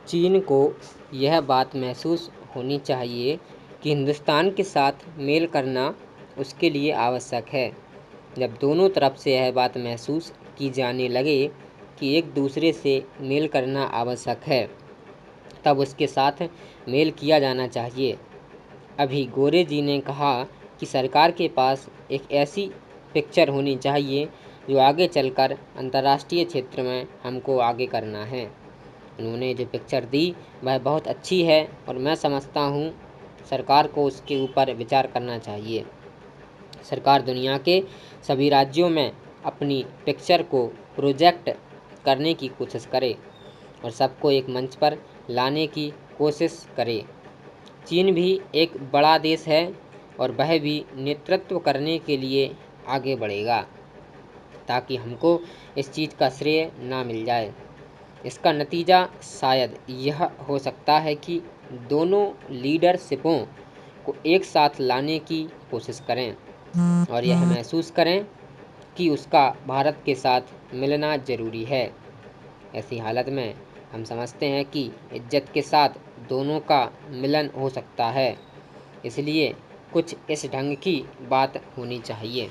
चीन को यह बात महसूस होनी चाहिए कि हिंदुस्तान के साथ मेल करना उसके लिए आवश्यक है। जब दोनों तरफ से यह बात महसूस की जाने लगे कि एक दूसरे से मेल करना आवश्यक है, तब उसके साथ मेल किया जाना चाहिए। अभी गोरे जी ने कहा कि सरकार के पास एक ऐसी पिक्चर होनी चाहिए जो आगे चलकर अंतर्राष्ट्रीय क्षेत्र में हमको आगे करना है। उन्होंने जो पिक्चर दी वह बहुत अच्छी है और मैं समझता हूँ सरकार को उसके ऊपर विचार करना चाहिए। सरकार दुनिया के सभी राज्यों में अपनी पिक्चर को प्रोजेक्ट करने की कोशिश करे और सबको एक मंच पर लाने की कोशिश करे। चीन भी एक बड़ा देश है और वह भी नेतृत्व करने के लिए आगे बढ़ेगा, ताकि हमको इस चीज़ का श्रेय ना मिल जाए। इसका नतीजा शायद यह हो सकता है कि दोनों लीडरशिपों को एक साथ लाने की कोशिश करें और यह महसूस करें कि उसका भारत के साथ मिलना ज़रूरी है। ऐसी हालत में हम समझते हैं कि इज्जत के साथ दोनों का मिलन हो सकता है। इसलिए कुछ इस ढंग की बात होनी चाहिए।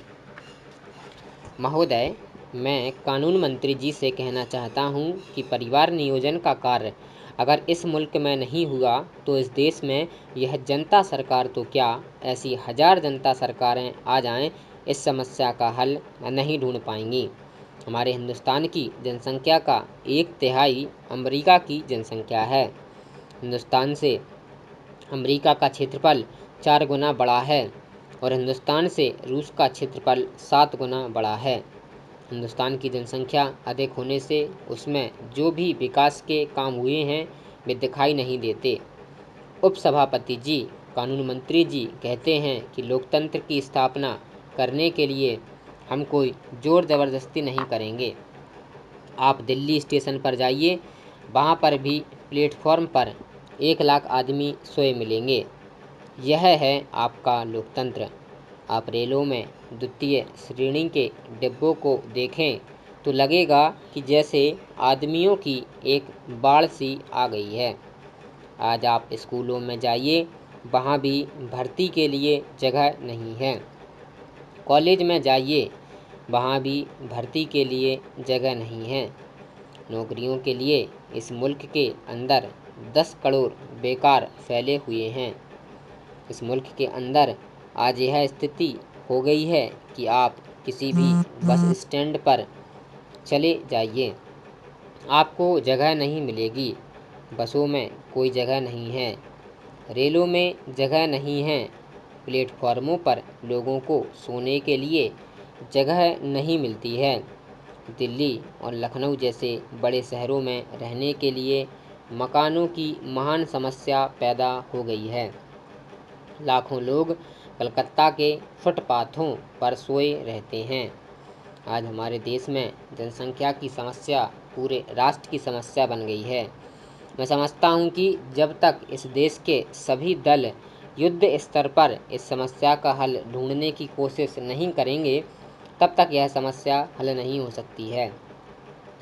महोदय, मैं कानून मंत्री जी से कहना चाहता हूँ कि परिवार नियोजन का कार्य अगर इस मुल्क में नहीं हुआ तो इस देश में यह जनता सरकार तो क्या, ऐसी 1000 जनता सरकारें आ जाएं, इस समस्या का हल नहीं ढूंढ पाएंगी। हमारे हिंदुस्तान की जनसंख्या का 1/3 अमेरिका की जनसंख्या है। हिंदुस्तान से अमेरिका का क्षेत्रफल 4 गुना बड़ा है और हिंदुस्तान से रूस का क्षेत्रफल 7 गुना बड़ा है। हिंदुस्तान की जनसंख्या अधिक होने से उसमें जो भी विकास के काम हुए हैं वे दिखाई नहीं देते। उपसभापति जी, कानून मंत्री जी कहते हैं कि लोकतंत्र की स्थापना करने के लिए हम कोई जोर ज़बरदस्ती नहीं करेंगे। आप दिल्ली स्टेशन पर जाइए, वहाँ पर भी प्लेटफॉर्म पर 1 लाख आदमी सोए मिलेंगे। यह है आपका लोकतंत्र। आप रेलों में द्वितीय श्रेणी के डिब्बों को देखें तो लगेगा कि जैसे आदमियों की एक बाढ़ सी आ गई है। आज आप स्कूलों में जाइए, वहाँ भी भर्ती के लिए जगह नहीं है। कॉलेज में जाइए, वहाँ भी भर्ती के लिए जगह नहीं है। नौकरियों के लिए इस मुल्क के अंदर 10 करोड़ बेकार फैले हुए हैं। इस मुल्क के अंदर आज यह स्थिति हो गई है कि आप किसी भी बस स्टैंड पर चले जाइए, आपको जगह नहीं मिलेगी। बसों में कोई जगह नहीं है, रेलों में जगह नहीं है, प्लेटफॉर्मों पर लोगों को सोने के लिए जगह नहीं मिलती है। दिल्ली और लखनऊ जैसे बड़े शहरों में रहने के लिए मकानों की महान समस्या पैदा हो गई है। लाखों लोग कलकत्ता के फुटपाथों पर सोए रहते हैं। आज हमारे देश में जनसंख्या की समस्या पूरे राष्ट्र की समस्या बन गई है। मैं समझता हूँ कि जब तक इस देश के सभी दल युद्ध स्तर पर इस समस्या का हल ढूंढने की कोशिश नहीं करेंगे, तब तक यह समस्या हल नहीं हो सकती है।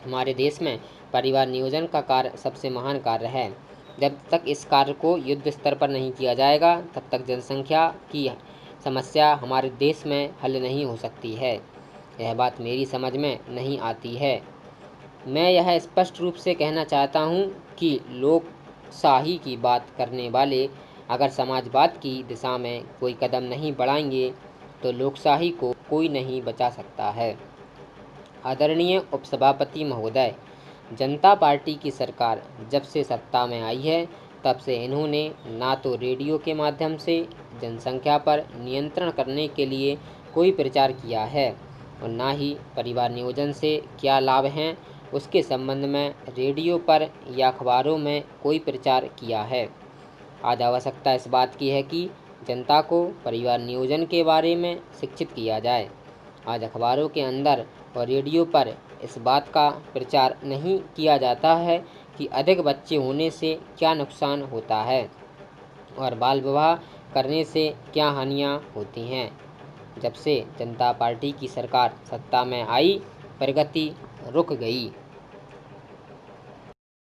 हमारे देश में परिवार नियोजन का कार्य सबसे महान कार्य है। जब तक इस कार्य को युद्ध स्तर पर नहीं किया जाएगा, तब तक जनसंख्या की समस्या हमारे देश में हल नहीं हो सकती है। यह बात मेरी समझ में नहीं आती है। मैं यह स्पष्ट रूप से कहना चाहता हूँ कि लोकशाही की बात करने वाले अगर समाजवाद की दिशा में कोई कदम नहीं बढ़ाएंगे तो लोकशाही को कोई नहीं बचा सकता है। आदरणीय उपसभापति महोदय, जनता पार्टी की सरकार जब से सत्ता में आई है, तब से इन्होंने ना तो रेडियो के माध्यम से जनसंख्या पर नियंत्रण करने के लिए कोई प्रचार किया है और ना ही परिवार नियोजन से क्या लाभ हैं उसके संबंध में रेडियो पर या अखबारों में कोई प्रचार किया है। आज आवश्यकता इस बात की है कि जनता को परिवार नियोजन के बारे में शिक्षित किया जाए। आज अखबारों के अंदर और रेडियो पर इस बात का प्रचार नहीं किया जाता है कि अधिक बच्चे होने से क्या नुकसान होता है और बाल विवाह करने से क्या हानियां होती हैं। जब से जनता पार्टी की सरकार सत्ता में आई, प्रगति रुक गई।